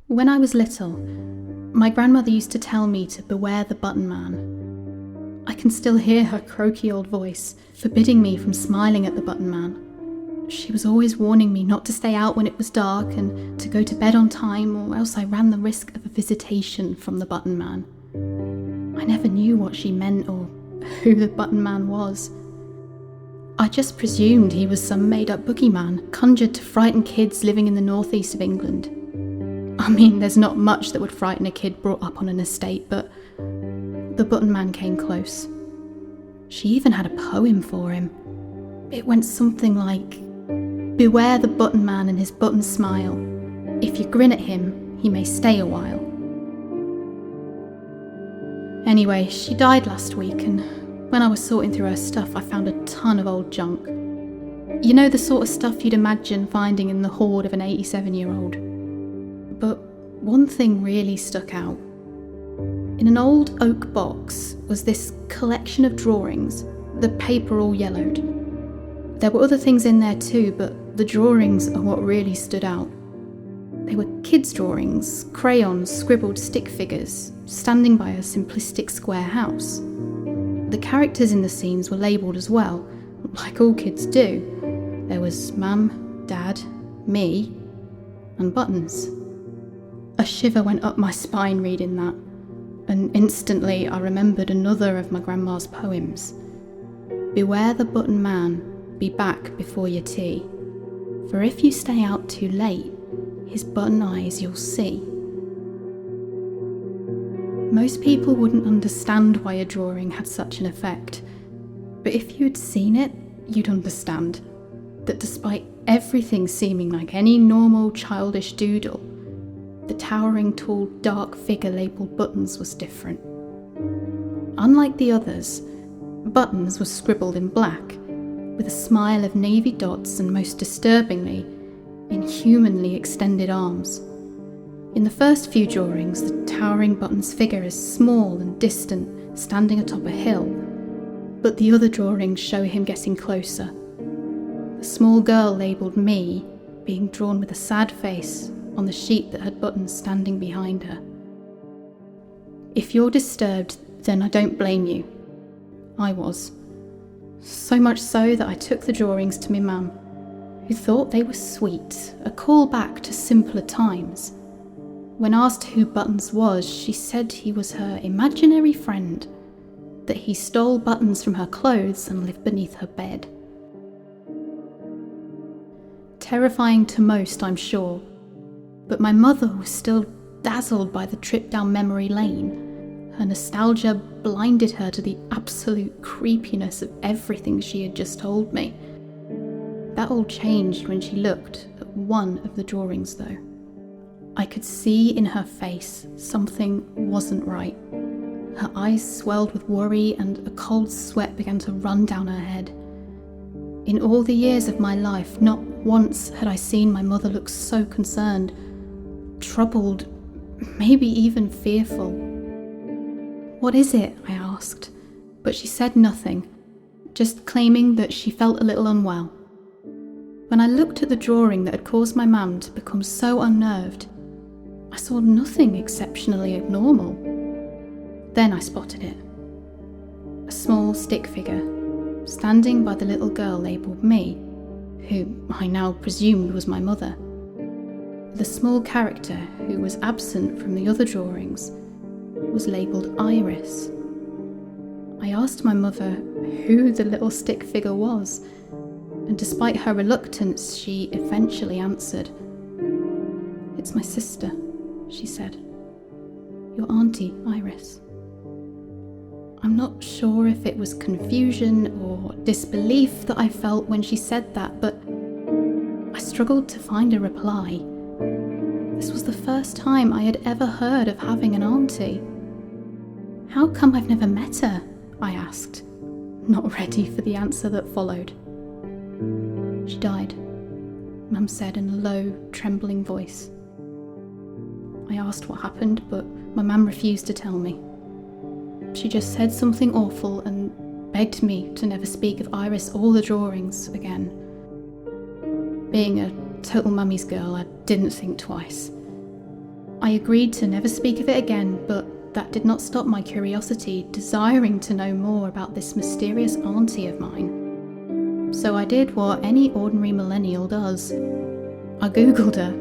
When I was little, my grandmother used to tell me to beware the button man. I can still hear her croaky old voice, forbidding me from smiling at the button man. She was always warning me not to stay out when it was dark and to go to bed on time, or else I ran the risk of a visitation from the button man. I never knew what she meant or who the button man was. I just presumed he was some made-up boogeyman conjured to frighten kids living in the northeast of England. I mean, there's not much that would frighten a kid brought up on an estate, but the button man came close. She even had a poem for him. It went something like, "Beware the button man and his button smile. If you grin at him, he may stay a while." Anyway, she died last week, and when I was sorting through her stuff, I found a ton of old junk. You know, the sort of stuff you'd imagine finding in the hoard of an 87-year-old. But one thing really stuck out. In an old oak box was this collection of drawings, the paper all yellowed. There were other things in there too, but the drawings are what really stood out. They were kids' drawings, crayons, scribbled stick figures, standing by a simplistic square house. The characters in the scenes were labelled as well, like all kids do. There was Mum, Dad, me, and Buttons. A shiver went up my spine reading that, and instantly I remembered another of my grandma's poems. "Beware the button man, be back before your tea. For if you stay out too late, his button eyes you'll see." Most people wouldn't understand why a drawing had such an effect, but if you'd seen it, you'd understand that despite everything seeming like any normal childish doodle, the towering, tall, dark figure labelled Buttons was different. Unlike the others, Buttons was scribbled in black, with a smile of navy dots and, most disturbingly, inhumanly extended arms. In the first few drawings, the towering Buttons figure is small and distant, standing atop a hill, but the other drawings show him getting closer. The small girl labelled me being drawn with a sad face on the sheet that had Buttons standing behind her. If you're disturbed, then I don't blame you. I was. So much so that I took the drawings to my mum, who thought they were sweet, a call back to simpler times. When asked who Buttons was, she said he was her imaginary friend, that he stole buttons from her clothes and lived beneath her bed. Terrifying to most, I'm sure, but my mother was still dazzled by the trip down memory lane. Her nostalgia blinded her to the absolute creepiness of everything she had just told me. That all changed when she looked at one of the drawings, though. I could see in her face something wasn't right. Her eyes swelled with worry and a cold sweat began to run down her head. In all the years of my life, not once had I seen my mother look so concerned, troubled, maybe even fearful. "What is it?" I asked, but she said nothing, just claiming that she felt a little unwell. When I looked at the drawing that had caused my mum to become so unnerved, I saw nothing exceptionally abnormal. Then I spotted it. A small stick figure, standing by the little girl labelled me, who I now presumed was my mother. The small character who was absent from the other drawings was labelled Iris. I asked my mother who the little stick figure was, and despite her reluctance, she eventually answered. "It's my sister," she said. "Your auntie, Iris." I'm not sure if it was confusion or disbelief that I felt when she said that, but I struggled to find a reply. This was the first time I had ever heard of having an auntie. "How come I've never met her?" I asked, not ready for the answer that followed. "She died," Mum said in a low, trembling voice. I asked what happened, but my mum refused to tell me. She just said something awful and begged me to never speak of Iris or the drawings again. Being a total mummy's girl, I didn't think twice. I agreed to never speak of it again, but that did not stop my curiosity, desiring to know more about this mysterious auntie of mine. So I did what any ordinary millennial does. I googled her,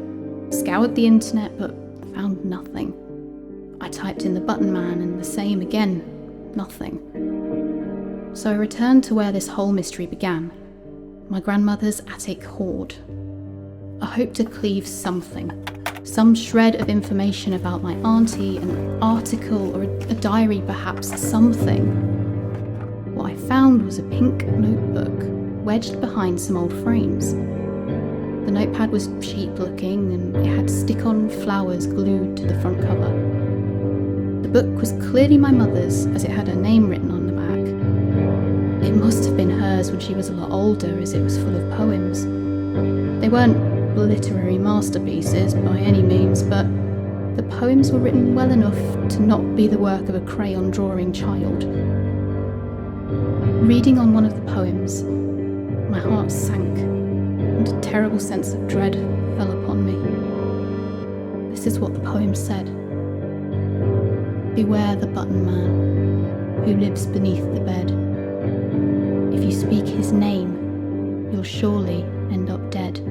scoured the internet, but found nothing. I typed in the button man and the same again, nothing. So I returned to where this whole mystery began, my grandmother's attic hoard. I hoped to cleave something, some shred of information about my auntie, an article or a diary perhaps, something. What I found was a pink notebook wedged behind some old frames. The notepad was cheap looking and it had stick-on flowers glued to the front cover. The book was clearly my mother's, as it had her name written on the back. It must have been hers when she was a lot older, as it was full of poems. They weren't literary masterpieces by any means, but the poems were written well enough to not be the work of a crayon drawing child. Reading on one of the poems, my heart sank, and a terrible sense of dread fell upon me. This is what the poem said. Beware the button man, who lives beneath the bed. If you speak his name, you'll surely end up dead.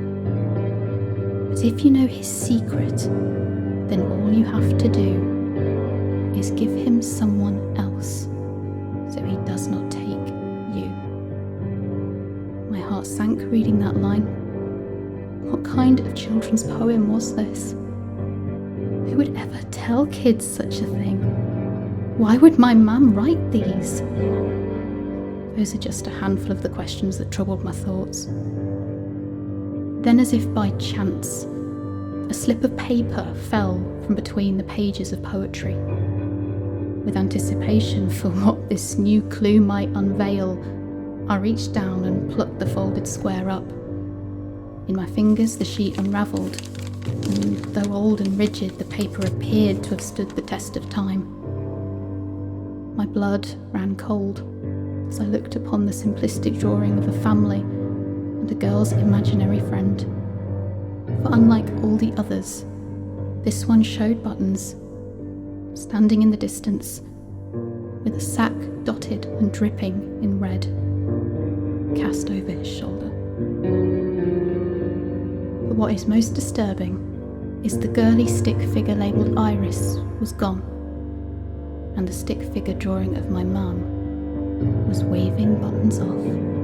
But if you know his secret, then all you have to do is give him someone else, so he does not take you. My heart sank reading that line. What kind of children's poem was this? Who would ever tell kids such a thing? Why would my mum write these? Those are just a handful of the questions that troubled my thoughts. Then, as if by chance, a slip of paper fell from between the pages of poetry. With anticipation for what this new clue might unveil, I reached down and plucked the folded square up. In my fingers the sheet unravelled, and though old and rigid, the paper appeared to have stood the test of time. My blood ran cold as I looked upon the simplistic drawing of a family and a girl's imaginary friend. For unlike all the others, this one showed Buttons, standing in the distance, with a sack dotted and dripping in red, cast over his shoulder. But what is most disturbing is the girly stick figure labelled Iris was gone, and the stick figure drawing of my mum was waving Buttons off.